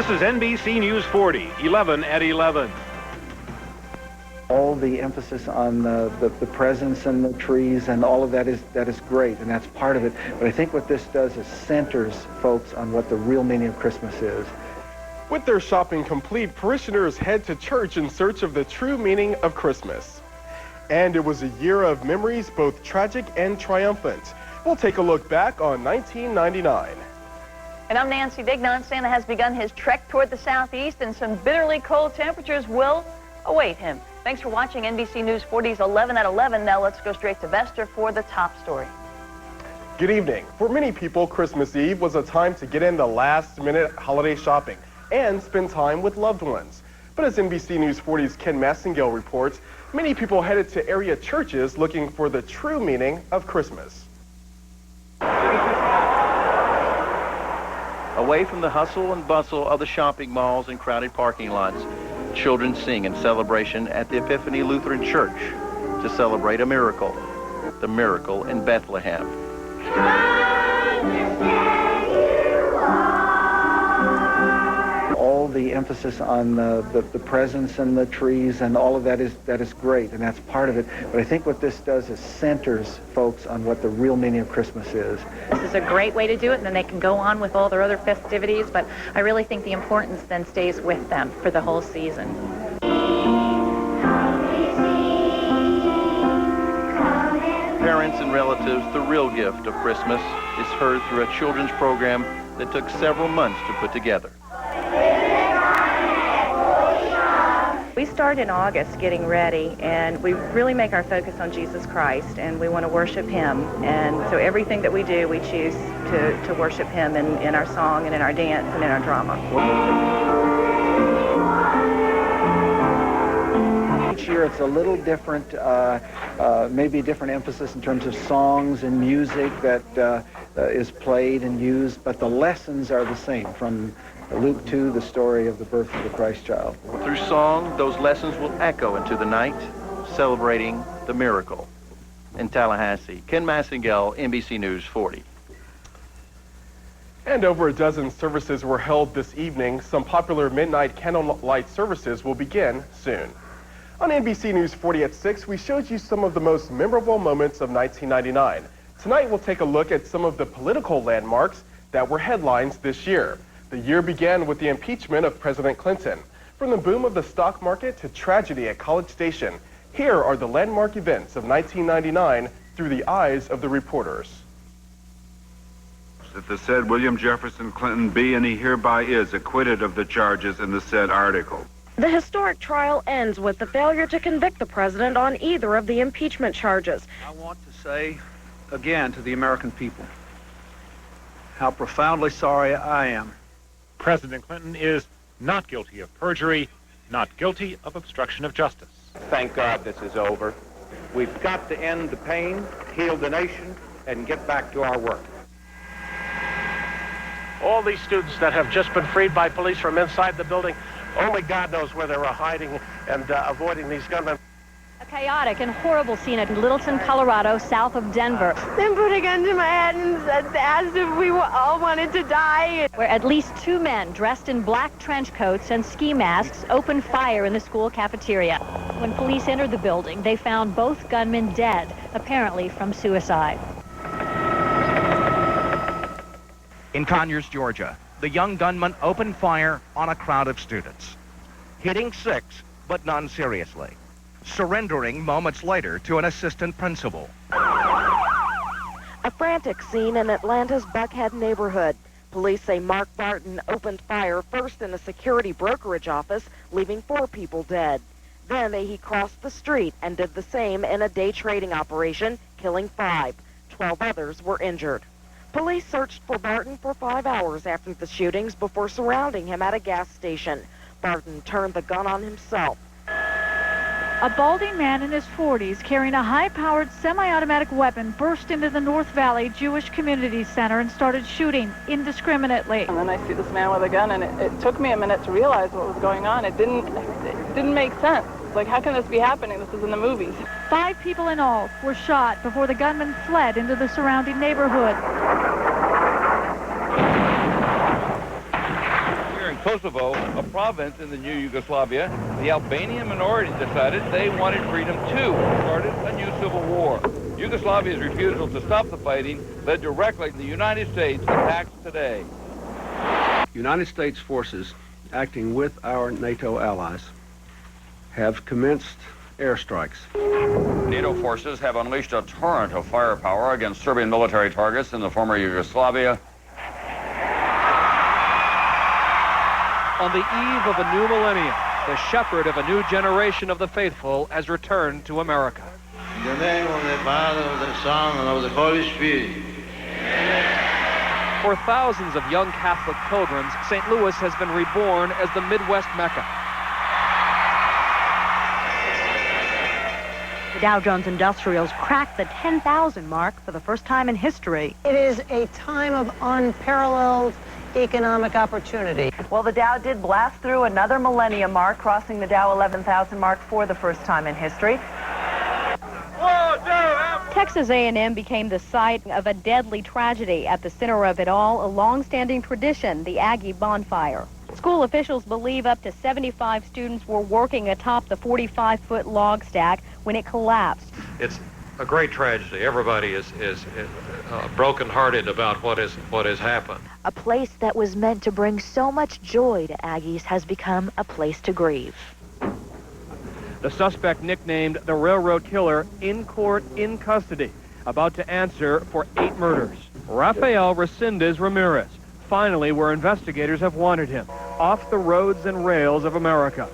This is NBC News 40, 11 at 11. All the emphasis on the presents and the trees and all of that is great, and that's part of it. But I think what this does is centers folks on what the real meaning of Christmas is. With their shopping complete, parishioners head to church in search of the true meaning of Christmas. And it was a year of memories, both tragic and triumphant. We'll take a look back on 1999. And I'm Nancy Dignan. Santa has begun his trek toward the southeast, and some bitterly cold temperatures will await him. Thanks for watching NBC News 40's 11 at 11. Now let's go straight to Vester for the top story. Good evening. For many people, Christmas Eve was a time to get in the last-minute holiday shopping and spend time with loved ones. But as NBC News 40's Ken Massengale reports, many people headed to area churches looking for the true meaning of Christmas. Away from the hustle and bustle of the shopping malls and crowded parking lots, children sing in celebration at the Epiphany Lutheran Church to celebrate a miracle, the miracle in Bethlehem. All the emphasis on the presents and the trees and all of that is great, and that's part of it. But I think what this does is centers folks on what the real meaning of Christmas is. This is a great way to do it, and then they can go on with all their other festivities, but I really think the importance then stays with them for the whole season. Parents and relatives, the real gift of Christmas is heard through a children's program that took several months to put together. We start in August getting ready, and we really make our focus on Jesus Christ, and we want to worship him. And so everything that we do, we choose to worship him in our song and in our dance and in our drama. Each year it's a little different, maybe a different emphasis in terms of songs and music that is played and used, but the lessons are the same. From Luke 2, the story of the birth of the Christ child. Through song, those lessons will echo into the night, celebrating the miracle. In Tallahassee, Ken Massengale, NBC News 40. And over a dozen services were held this evening. Some popular midnight candlelight services will begin soon. On NBC News 40 at 6, we showed you some of the most memorable moments of 1999. Tonight, we'll take a look at some of the political landmarks that were headlines this year. The year began with the impeachment of President Clinton. From the boom of the stock market to tragedy at College Station, here are the landmark events of 1999 through the eyes of the reporters. That the said William Jefferson Clinton be, and he hereby is, acquitted of the charges in the said article. The historic trial ends with the failure to convict the president on either of the impeachment charges. I want to say again to the American people how profoundly sorry I am. President Clinton is not guilty of perjury, not guilty of obstruction of justice. Thank God this is over. We've got to end the pain, heal the nation, and get back to our work. All these students that have just been freed by police from inside the building, only God knows where they were hiding and avoiding these gunmen. A chaotic and horrible scene at Littleton, Colorado, south of Denver. Then put a gun to my head and asked if we all wanted to die. Where at least 2 men dressed in black trench coats and ski masks opened fire in the school cafeteria. When police entered the building, they found both gunmen dead, apparently from suicide. In Conyers, Georgia, the young gunman opened fire on a crowd of students, hitting 6, but none seriously, surrendering moments later to an assistant principal. A frantic scene in Atlanta's Buckhead neighborhood. Police say Mark Barton opened fire first in a security brokerage office, leaving 4 people dead. Then he crossed the street and did the same in a day trading operation, killing 5. 12 others were injured. Police searched for Barton for 5 hours after the shootings before surrounding him at a gas station. Barton turned the gun on himself. A balding man in his 40s carrying a high-powered semi-automatic weapon burst into the North Valley Jewish Community Center and started shooting indiscriminately. And then I see this man with a gun, and it took me a minute to realize what was going on. It didn't make sense. Like, how can this be happening? This is in the movies. 5 people in all were shot before the gunman fled into the surrounding neighborhood. We're in Kosovo, a province in the new Yugoslavia, the Albanian minority decided they wanted freedom too and started a new civil war. Yugoslavia's refusal to stop the fighting led directly to the United States attacks today. United States forces, acting with our NATO allies, have commenced airstrikes. NATO forces have unleashed a torrent of firepower against Serbian military targets in the former Yugoslavia. On the eve of a new millennium, the shepherd of a new generation of the faithful has returned to America. In the name of the Father, of the Son, and of the Holy Spirit. For thousands of young Catholic pilgrims, St. Louis has been reborn as the Midwest Mecca. The Dow Jones Industrials cracked the 10,000 mark for the first time in history. It is a time of unparalleled economic opportunity. Well, the Dow did blast through another millennium mark, crossing the Dow 11,000 mark for the first time in history. Texas A&M became the site of a deadly tragedy. At the center of it all, a long-standing tradition, the Aggie bonfire. School officials believe up to 75 students were working atop the 45-foot log stack when it collapsed. It's a great tragedy. Everybody is brokenhearted about what has happened. A place that was meant to bring so much joy to Aggies has become a place to grieve. The suspect, nicknamed the Railroad Killer, in court, in custody, about to answer for 8 murders. Rafael Resendez Ramirez, finally where investigators have wanted him, off the roads and rails of America.